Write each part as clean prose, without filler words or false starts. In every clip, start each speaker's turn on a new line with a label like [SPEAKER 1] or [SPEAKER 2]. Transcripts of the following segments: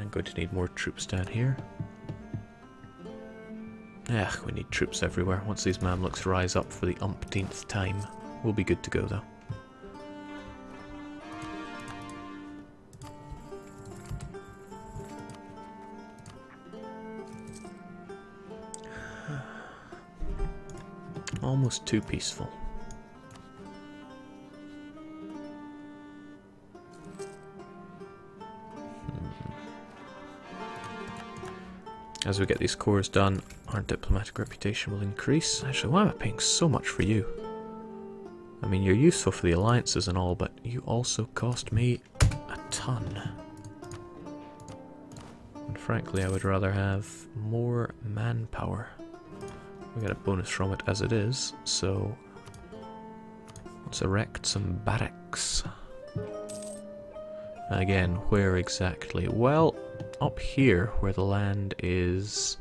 [SPEAKER 1] I'm going to need more troops down here. We need troops everywhere. Once these Mamluks rise up for the umpteenth time, we'll be good to go though. Almost too peaceful. As we get these cores done, our diplomatic reputation will increase. Actually, why am I paying so much for you? I mean, you're useful for the alliances and all, but you also cost me a ton. And frankly, I would rather have more manpower. We get a bonus from it as it is, so let's erect some barracks. Again, where exactly? Well, up here, where the land is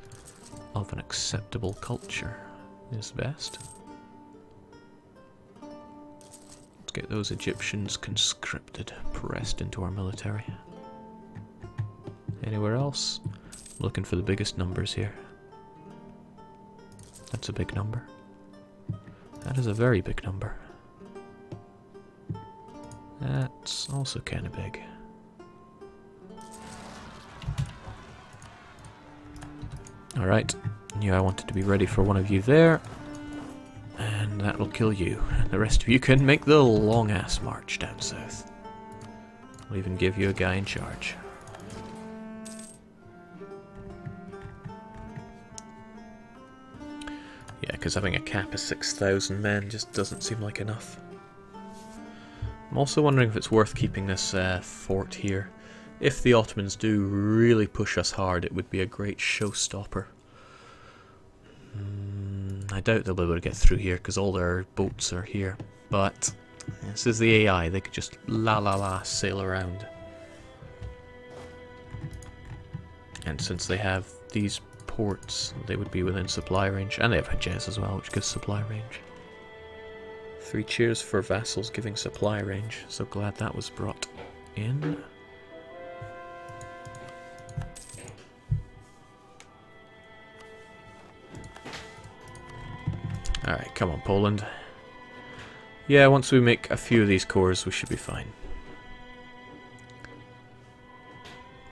[SPEAKER 1] of an acceptable culture, is best. Let's get those Egyptians conscripted, pressed into our military. Anywhere else? I'm looking for the biggest numbers here. That's a big number. That is a very big number. That's also kind of big. Alright, knew I wanted to be ready for one of you there. And that will kill you. The rest of you can make the long-ass march down south. We'll even give you a guy in charge. Yeah, because having a cap of 6,000 men just doesn't seem like enough. I'm also wondering if it's worth keeping this fort here. If the Ottomans do really push us hard, it would be a great showstopper. I doubt they'll be able to get through here because all their boats are here. But this is the AI, they could just sail around. And since they have these ports, they would be within supply range. And they have Hejaz as well, which gives supply range. 3 cheers for vassals giving supply range. So glad that was brought in. Alright, come on, Poland. Yeah, once we make a few of these cores, we should be fine.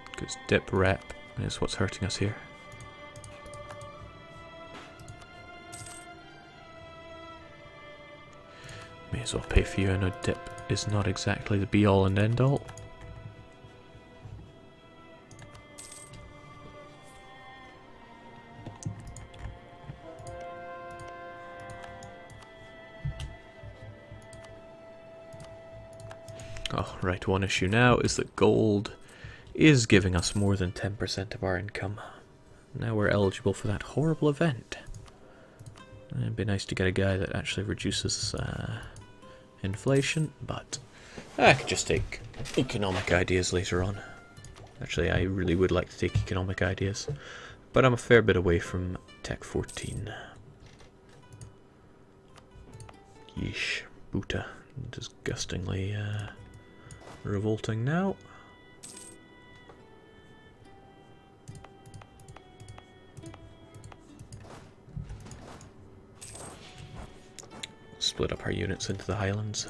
[SPEAKER 1] Because dip rep is what's hurting us here. May as well pay for you. I know dip is not exactly the be-all and end-all. Oh, right, one issue now is that gold is giving us more than 10% of our income. Now we're eligible for that horrible event. It'd be nice to get a guy that actually reduces inflation, but I could just take economic ideas later on. Actually, I really would like to take economic ideas, but I'm a fair bit away from Tech 14. Yeesh, Buta, disgustingly revolting now. Split up our units into the highlands.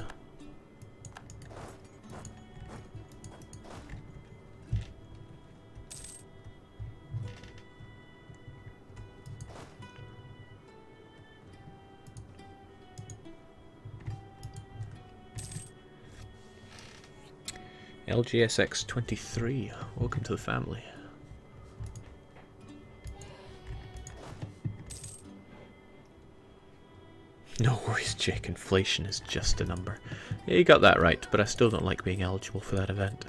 [SPEAKER 1] LGSX 23, welcome to the family. No worries, Jake, inflation is just a number. Yeah, you got that right, but I still don't like being eligible for that event.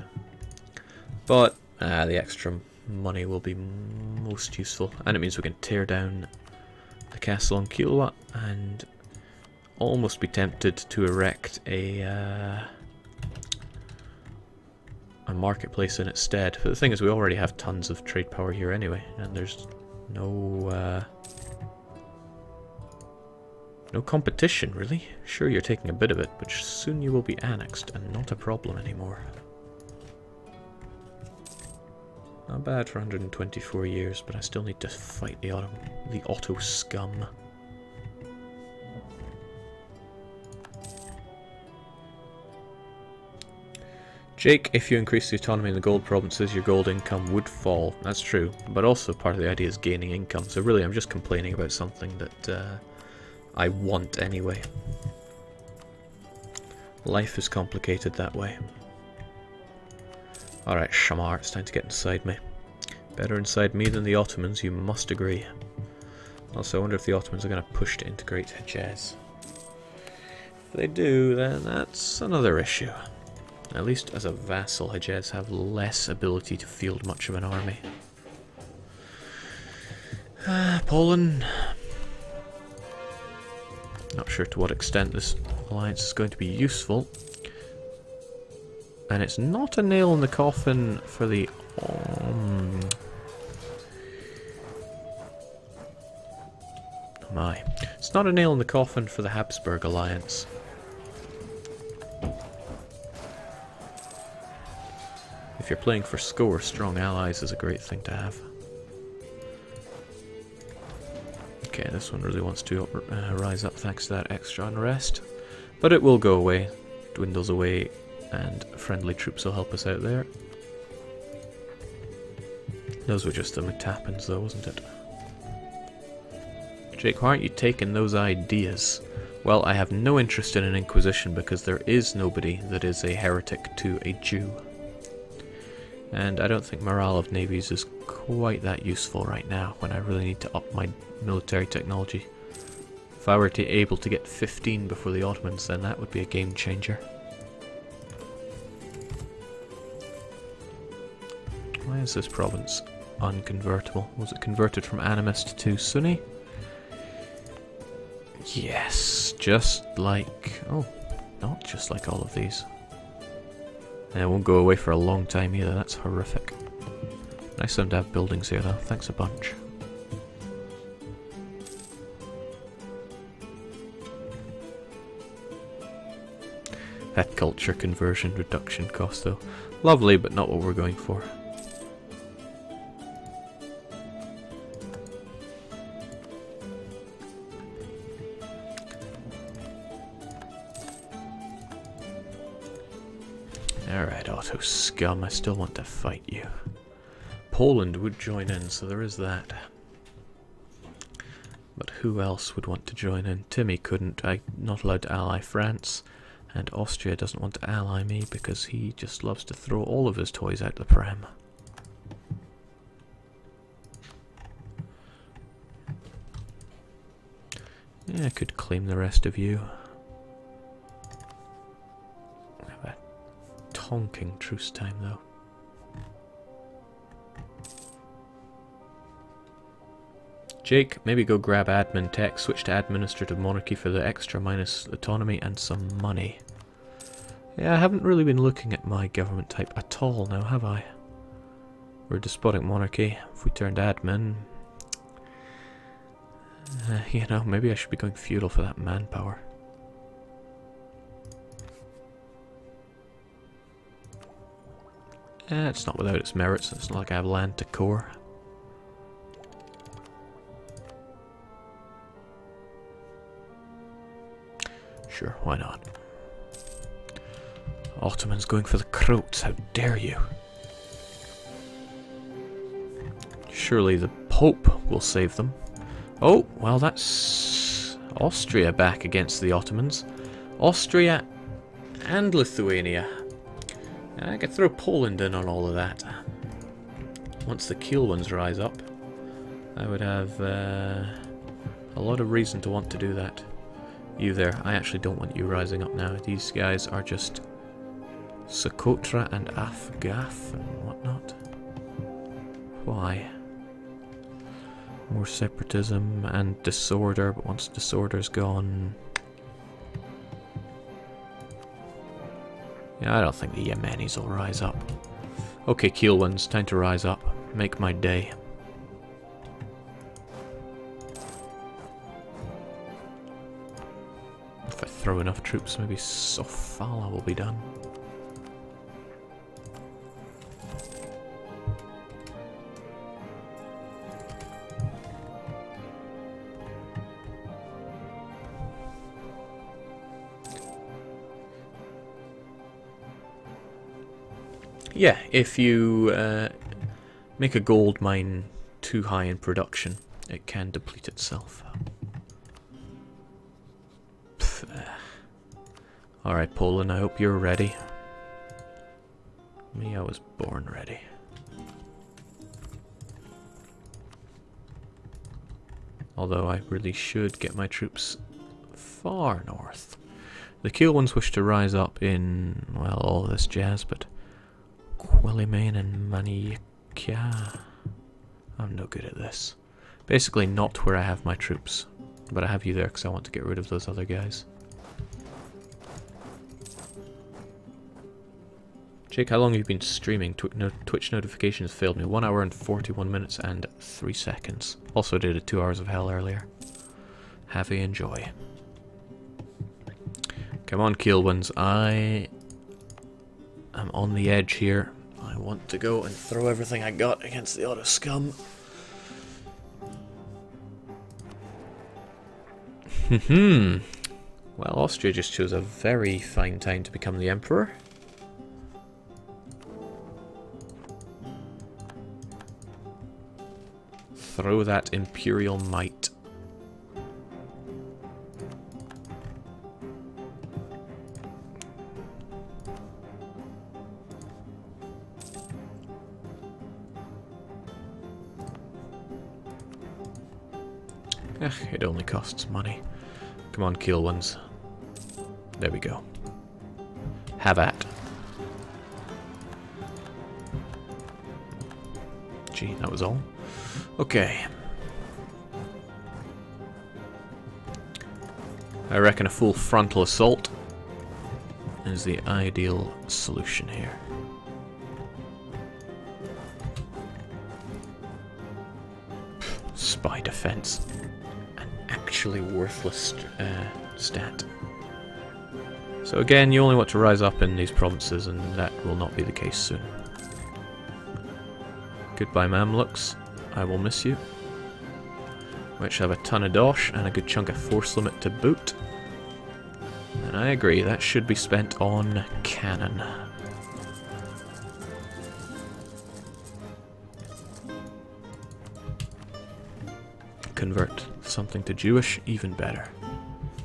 [SPEAKER 1] But the extra money will be most useful, and it means we can tear down the castle on Kilwa and almost be tempted to erect a marketplace in its stead. But the thing is, we already have tons of trade power here anyway, and there's no competition, really. Sure, you're taking a bit of it, but soon you will be annexed and not a problem anymore. Not bad for 124 years, but I still need to fight the Otto scum. Jake, if you increase the autonomy in the gold provinces, your gold income would fall. That's true, but also part of the idea is gaining income, so really I'm just complaining about something that I want anyway. Life is complicated that way. Alright, Shamar, it's time to get inside me. Better inside me than the Ottomans, you must agree. Also, I wonder if the Ottomans are going to push to integrate Hejaz. If they do, then that's another issue. At least as a vassal, Hejaz have less ability to field much of an army. Poland. Not sure to what extent this alliance is going to be useful. And it's not a nail in the coffin for the... Oh my. It's not a nail in the coffin for the Habsburg alliance. If you're playing for score, strong allies is a great thing to have. Okay, this one really wants to rise up thanks to that extra unrest. But it will go away, dwindles away, and friendly troops will help us out there. Those were just the Mutapans though, wasn't it? Jake, why aren't you taking those ideas? Well, I have no interest in an Inquisition because there is nobody that is a heretic to a Jew. And I don't think morale of navies is quite that useful right now when I really need to up my military technology. If I were able to get 15 before the Ottomans, then that would be a game changer. Why is this province unconvertible? Was it converted from animist to Sunni? Yes, just like... oh, not just like all of these. And it won't go away for a long time either, that's horrific. Nice of them to have buildings here though, thanks a bunch. That culture conversion reduction cost though. Lovely, but not what we're going for. Alright, Otto scum, I still want to fight you. Poland would join in, so there is that. But who else would want to join in? Timmy couldn't. I'm not allowed to ally France. And Austria doesn't want to ally me because he just loves to throw all of his toys out the pram. Yeah, I could claim the rest of you. Have a honking truce time though. Jake, maybe go grab admin tech, switch to administrative monarchy for the extra minus autonomy and some money. Yeah, I haven't really been looking at my government type at all now, have I? We're a despotic monarchy. If we turned admin... you know, maybe I should be going feudal for that manpower. It's not without its merits, it's not like I have land to core. Sure, why not? Ottomans going for the Croats, how dare you? Surely the Pope will save them. Oh, well that's Austria back against the Ottomans. Austria and Lithuania. I could throw Poland in on all of that. Once the Kiel ones rise up, I would have a lot of reason to want to do that. You there, I actually don't want you rising up now. These guys are just Socotra and Afghaf and whatnot. Why? More separatism and disorder, but once disorder's gone... yeah, I don't think the Yemenis will rise up. Okay, Kiel ones, time to rise up. Make my day. If I throw enough troops, maybe Sofala will be done. yeah, if you make a gold mine too high in production, it can deplete itself. Alright, Poland, I hope you're ready. Me, I was born ready. Although I really should get my troops far north. The Kiel ones wish to rise up in, well, all this jazz, but Quelimane and Manikia. I'm no good at this. Basically not where I have my troops, but I have you there because I want to get rid of those other guys. Jake, how long have you been streaming? Twitch notifications failed me. 1 hour and 41 minutes and 3 seconds. Also did a 2 hours of hell earlier. Have a enjoy. Come on, Kiel ones. I am on the edge here. I want to go and throw everything I got against the Otto scum. Well, Austria just chose a very fine time to become the Emperor. Throw that Imperial might. It only costs money. Come on, Kiel ones. There we go. Have at. Gee, that was all. Okay. I reckon a full frontal assault is the ideal solution here. Spy defense. An actually worthless stat. So again, you only want to rise up in these provinces, and that will not be the case soon. Goodbye, Mamluks. I will miss you. Which have a ton of dosh and a good chunk of force limit to boot. And I agree, that should be spent on cannon. Convert something to Jewish, even better.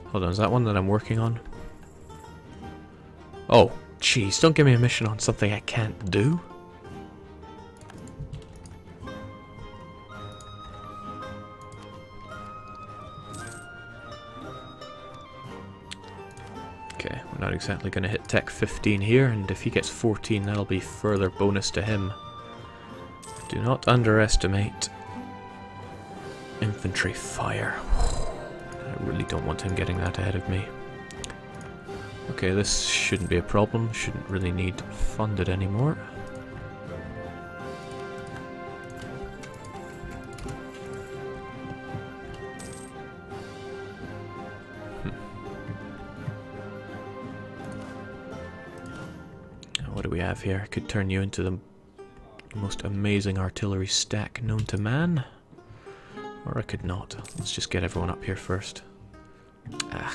[SPEAKER 1] Hold on, is that one that I'm working on? Oh, jeez, don't give me a mission on something I can't do. Okay, we're not exactly going to hit Tech 15 here, and if he gets 14, that'll be further bonus to him. Do not underestimate infantry fire. I really don't want him getting that ahead of me. Okay, this shouldn't be a problem. Shouldn't really need funded anymore. What do we have here? I could turn you into the most amazing artillery stack known to man. Or I could not. Let's just get everyone up here first. Ah.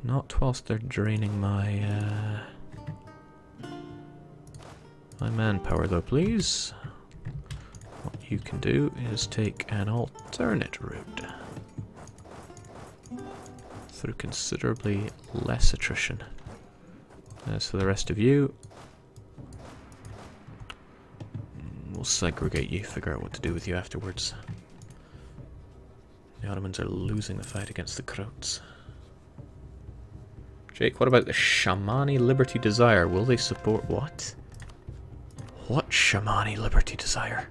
[SPEAKER 1] Not whilst they're draining my my manpower though, please. What you can do is take an alternate route through considerably less attrition. As for the rest of you, we'll segregate you, figure out what to do with you afterwards. The Ottomans are losing the fight against the Croats. Jake, what about the Shamani Liberty Desire? Will they support what? What Shamani Liberty Desire?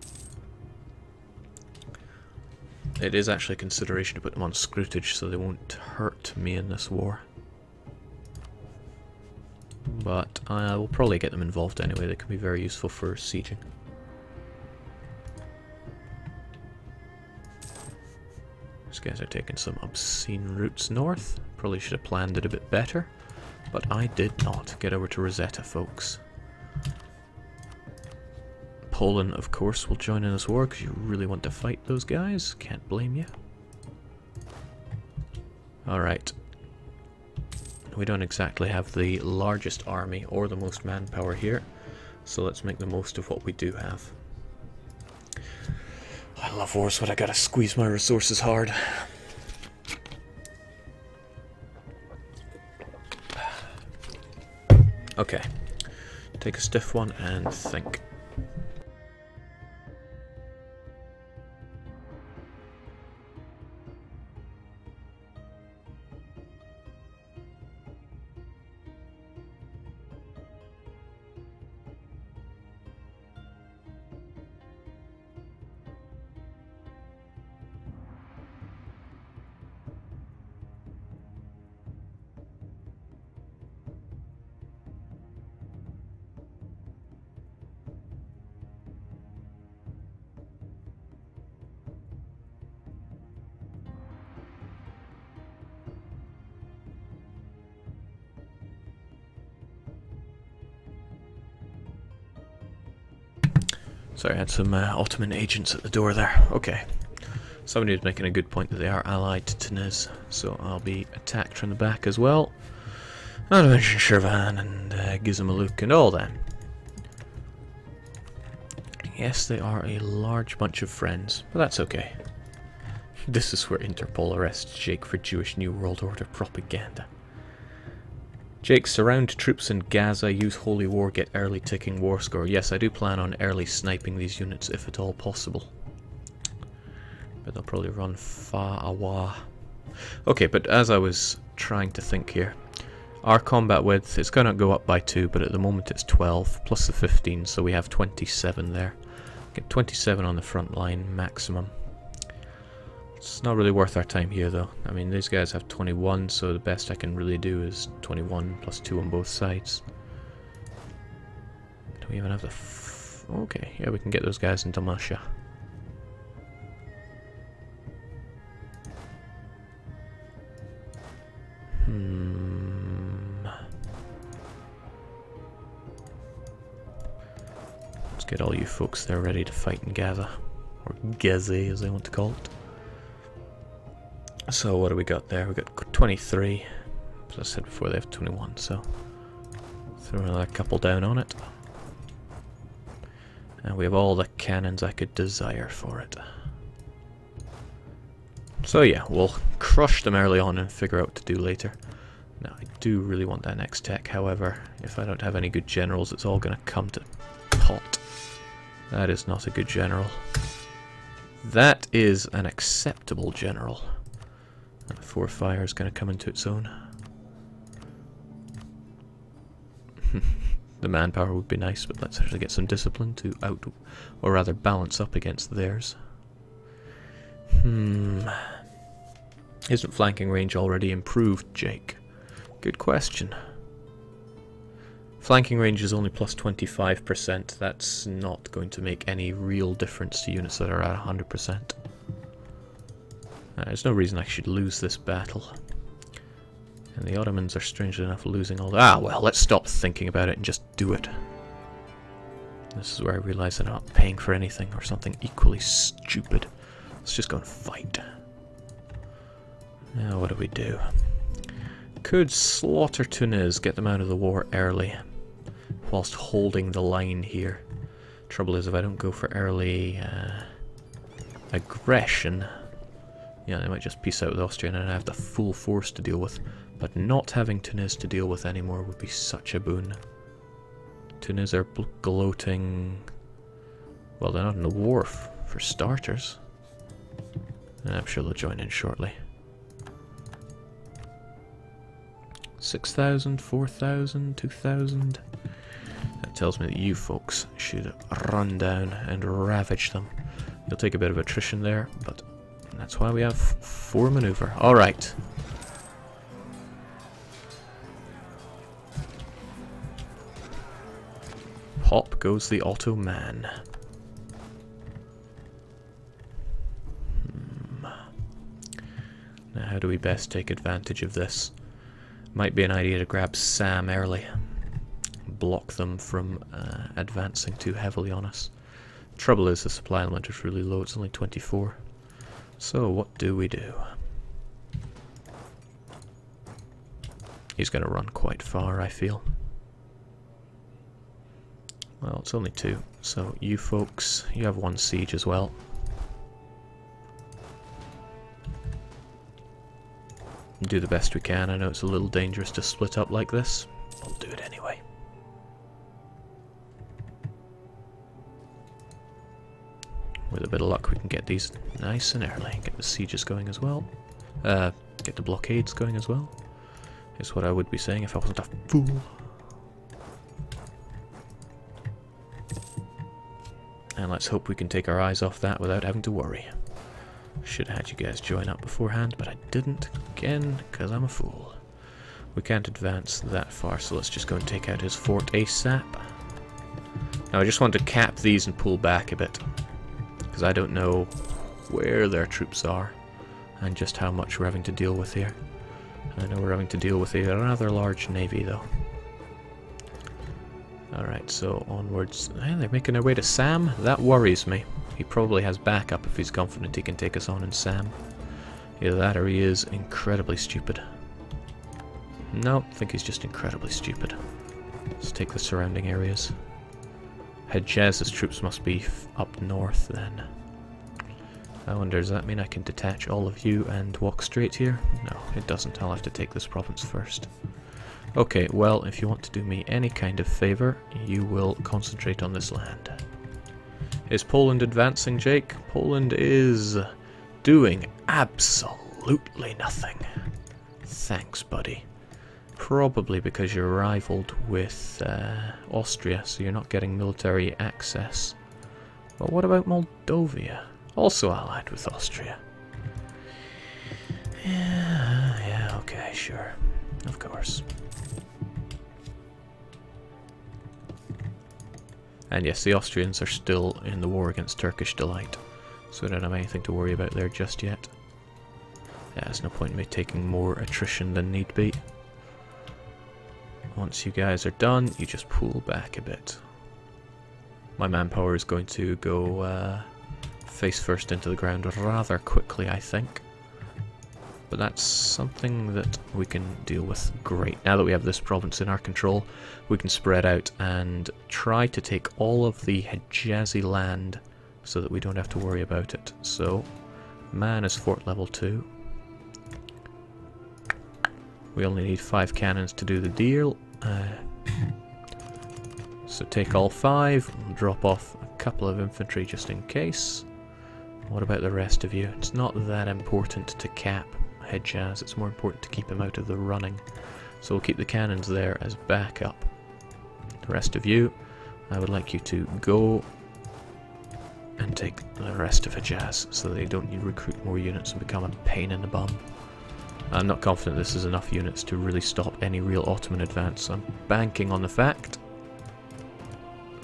[SPEAKER 1] It is actually a consideration to put them on scrutage so they won't hurt me in this war. But I will probably get them involved anyway. They can be very useful for sieging. These guys are taking some obscene routes north. Probably should have planned it a bit better. But I did not. Get over to Rosetta, folks. Poland, of course, will join in this war because you really want to fight those guys. Can't blame you. Alright. We don't exactly have the largest army or the most manpower here. So let's make the most of what we do have. I love wars, but I gotta squeeze my resources hard. Okay. Take a stiff one and think. Sorry, I had some Ottoman agents at the door there. Okay. Somebody was making a good point that they are allied to Tunis, so I'll be attacked from the back as well. Not to mention Shirvan and Gizmaluk and all them. Yes, they are a large bunch of friends, but that's okay. This is where Interpol arrests Jake for Jewish New World Order propaganda. Jake, surround troops in Gaza, use Holy War, get early ticking war score. Yes, I do plan on early sniping these units if at all possible. But they'll probably run far away. Okay, but as I was trying to think here, our combat width is going to go up by 2, but at the moment it's 12, plus the 15, so we have 27 there. Get 27 on the front line, maximum. It's not really worth our time here though. I mean, these guys have 21, so the best I can really do is 21 plus 2 on both sides. Do we even have the okay, yeah, we can get those guys into Masha. Let's get all you folks there ready to fight in Gaza. Or Gezi as they want to call it. So what do we got there? We got 23. As I said before, they have 21, so throw another couple down on it. And we have all the cannons I could desire for it. So yeah, we'll crush them early on and figure out what to do later. Now, I do really want that next tech, however, if I don't have any good generals, it's all going to come to pot. That is not a good general. That is an acceptable general. And the 4-fire is going to come into its own. The manpower would be nice, but let's actually get some discipline to out, or rather balance up against theirs. Isn't flanking range already improved, Jake? Good question. Flanking range is only plus 25%. That's not going to make any real difference to units that are at 100%. There's no reason I should lose this battle. And the Ottomans are strangely enough losing all that. Ah, well, let's stop thinking about it and just do it. This is where I realize that I'm not paying for anything or something equally stupid. Let's just go and fight. Now, what do we do? Could slaughter Tunis, get them out of the war early, whilst holding the line here. Trouble is, if I don't go for early aggression, yeah, they might just peace out with Austria and I have the full force to deal with. But not having Tunis to deal with anymore would be such a boon. Tunis are gloating. Well, they're not in the war for starters. And I'm sure they'll join in shortly. 6,000, 4,000, 2,000. That tells me that you folks should run down and ravage them. You'll take a bit of attrition there, but that's why we have 4 maneuver. Alright. Pop goes the Ottoman. Now how do we best take advantage of this? Might be an idea to grab Sam early. Block them from advancing too heavily on us. Trouble is the supply element is really low, it's only 24. So what do we do? He's going to run quite far, I feel. Well, it's only 2, so you folks, you have 1 siege as well. Do the best we can. I know it's a little dangerous to split up like this. We'll do it anyway. With a bit of luck we can get these nice and early. Get the sieges going as well. Get the blockades going as well. Is what I would be saying if I wasn't a fool. And let's hope we can take our eyes off that without having to worry. Should have had you guys join up beforehand, but I didn't, again, because I'm a fool. We can't advance that far, so let's just go and take out his fort ASAP. Now I just want to cap these and pull back a bit, because I don't know where their troops are, and just how much we're having to deal with here. I know we're having to deal with a rather large navy, though. Alright, so onwards. They're making their way to Sam. That worries me. He probably has backup if he's confident he can take us on in Sam. Either that or he is incredibly stupid. No, I think he's just incredibly stupid. Let's take the surrounding areas. Hejaz's troops must be up north then. I wonder, does that mean I can detach all of you and walk straight here? No, it doesn't. I'll have to take this province first. Okay, well, if you want to do me any kind of favour, you will concentrate on this land. Is Poland advancing, Jake? Poland is doing absolutely nothing. Thanks, buddy. Probably because you're rivaled with Austria, so you're not getting military access. But what about Moldova? Also allied with Austria. Yeah, okay, sure. Of course. And yes, the Austrians are still in the war against Turkish Delight, so I don't have anything to worry about there just yet. Yeah, there's no point in me taking more attrition than need be. Once you guys are done, you just pull back a bit. My manpower is going to go face first into the ground rather quickly, I think. But that's something that we can deal with great. Now that we have this province in our control, we can spread out and try to take all of the Hejazi land so that we don't have to worry about it. So, man is fort level 2. We only need 5 cannons to do the deal. So take all 5, we'll drop off a couple of infantry just in case. What about the rest of you? It's not that important to cap Hejaz, it's more important to keep him out of the running. So we'll keep the cannons there as backup. The rest of you, I would like you to go and take the rest of Hejaz so they don't need to recruit more units and become a pain in the bum. I'm not confident this is enough units to really stop any real Ottoman advance. I'm banking on the fact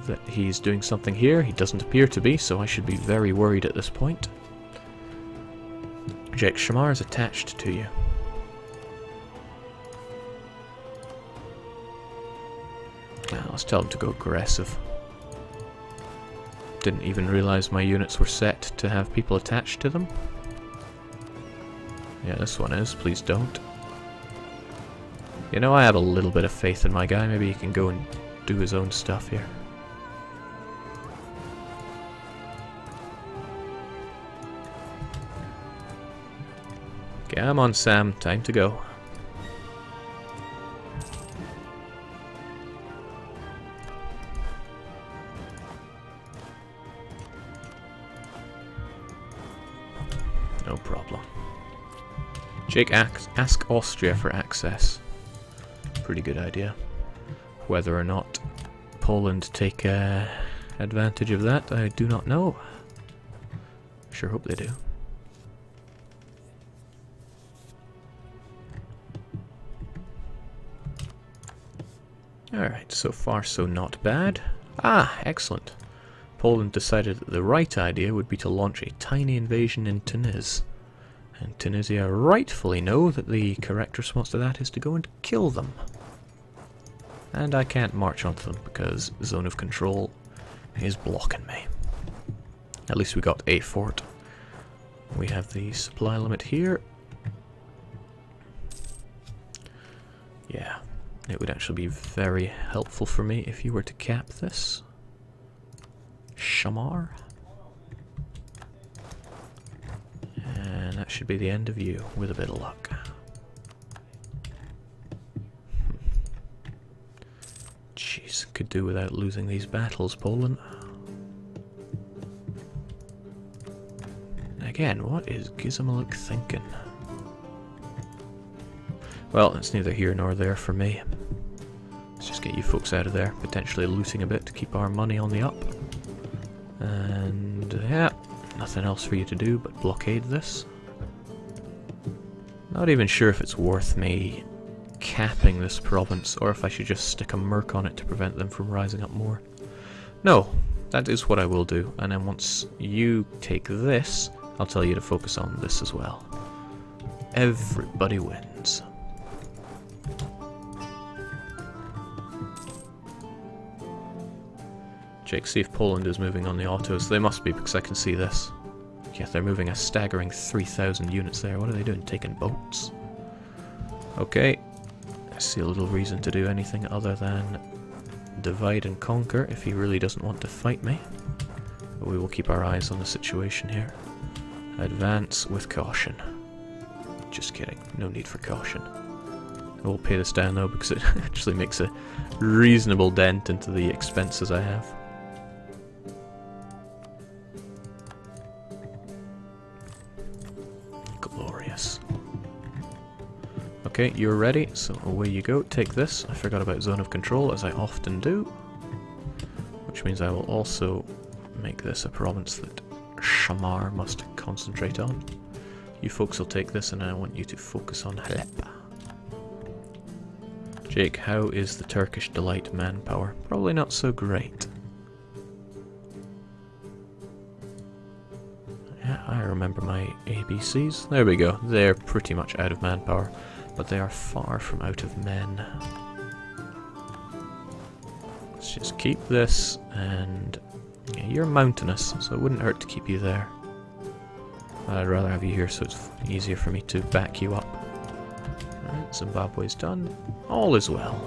[SPEAKER 1] that he's doing something here. He doesn't appear to be, so I should be very worried at this point. Jake Shamar is attached to you. Now, let's tell him to go aggressive. Didn't even realize my units were set to have people attached to them. Yeah, this one is. Please don't. You know, I have a little bit of faith in my guy. Maybe he can go and do his own stuff here. Come on, Sam. Time to go. No problem. Jake, ask Austria for access. Pretty good idea. Whether or not Poland take advantage of that, I do not know. Sure hope they do. Alright, so far so not bad. Ah, excellent. Poland decided that the right idea would be to launch a tiny invasion in Tunis. And Tunisia rightfully know that the correct response to that is to go and kill them. And I can't march onto them because the zone of control is blocking me. At least we got a fort. We have the supply limit here. Yeah. It would actually be very helpful for me if you were to cap this. Shamar. And that should be the end of you, with a bit of luck. Jeez, could do without losing these battles, Poland. Again, what is Gizmaluk thinking? Well, it's neither here nor there for me. Let's just get you folks out of there, potentially looting a bit to keep our money on the up. And yeah, nothing else for you to do but blockade this. Not even sure if it's worth me capping this province, or if I should just stick a merc on it to prevent them from rising up more. No, that is what I will do, and then once you take this, I'll tell you to focus on this as well. Everybody wins. Jake, see if Poland is moving on the autos. They must be, because I can see this. Yeah, they're moving a staggering 3,000 units there. What are they doing? Taking boats? Okay. I see a little reason to do anything other than divide and conquer if he really doesn't want to fight me. But we will keep our eyes on the situation here. Advance with caution. Just kidding. No need for caution. I will pay this down though, because it actually makes a reasonable dent into the expenses I have. Glorious. Okay, you're ready, so away you go. Take this. I forgot about zone of control, as I often do. Which means I will also make this a province that Shamar must concentrate on. You folks will take this, and I want you to focus on Halep. Jake, how is the Turkish Delight manpower? Probably not so great. Yeah, I remember my ABCs. There we go. They're pretty much out of manpower, but they are far from out of men. Let's just keep this, and yeah, you're mountainous, so it wouldn't hurt to keep you there. I'd rather have you here so it's easier for me to back you up. Alright, Zimbabwe's done. All is well.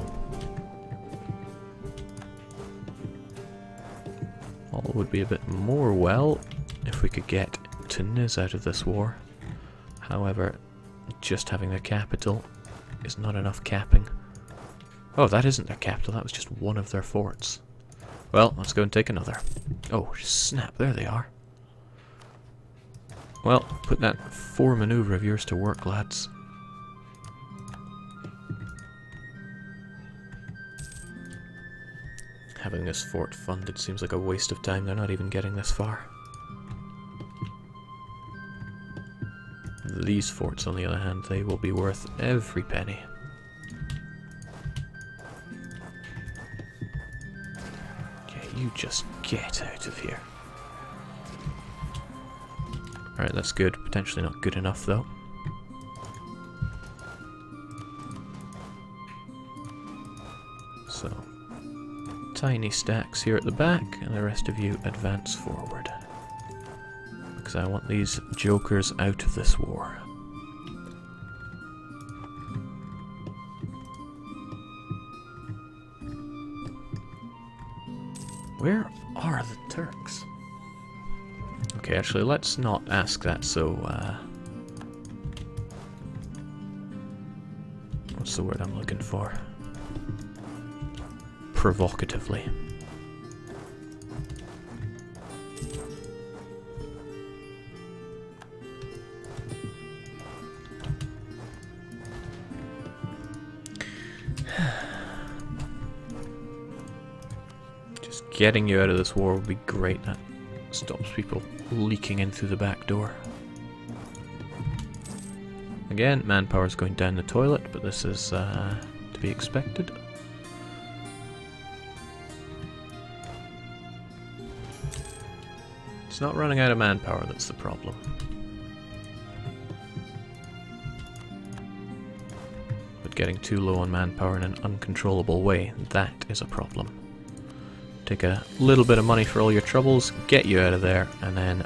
[SPEAKER 1] All would be a bit more well if we could get Tunis out of this war. However, just having their capital is not enough capping. Oh, that isn't their capital, that was just one of their forts. Well, let's go and take another. Oh, snap, there they are. Well, put that 4 maneuver of yours to work, lads. Having this fort funded seems like a waste of time. They're not even getting this far. These forts, on the other hand, they will be worth every penny. Yeah, you just get out of here. Alright, that's good. Potentially not good enough, though. So, tiny stacks here at the back, and the rest of you advance forward. Because I want these jokers out of this war. Where are the Turks? Okay, actually, let's not ask that so, what's the word I'm looking for? Provocatively. Just getting you out of this war would be great. That stops people leaking in through the back door. Again, manpower is going down the toilet, but this is to be expected. It's not running out of manpower that's the problem. But getting too low on manpower in an uncontrollable way, that is a problem. Take a little bit of money for all your troubles, get you out of there, and then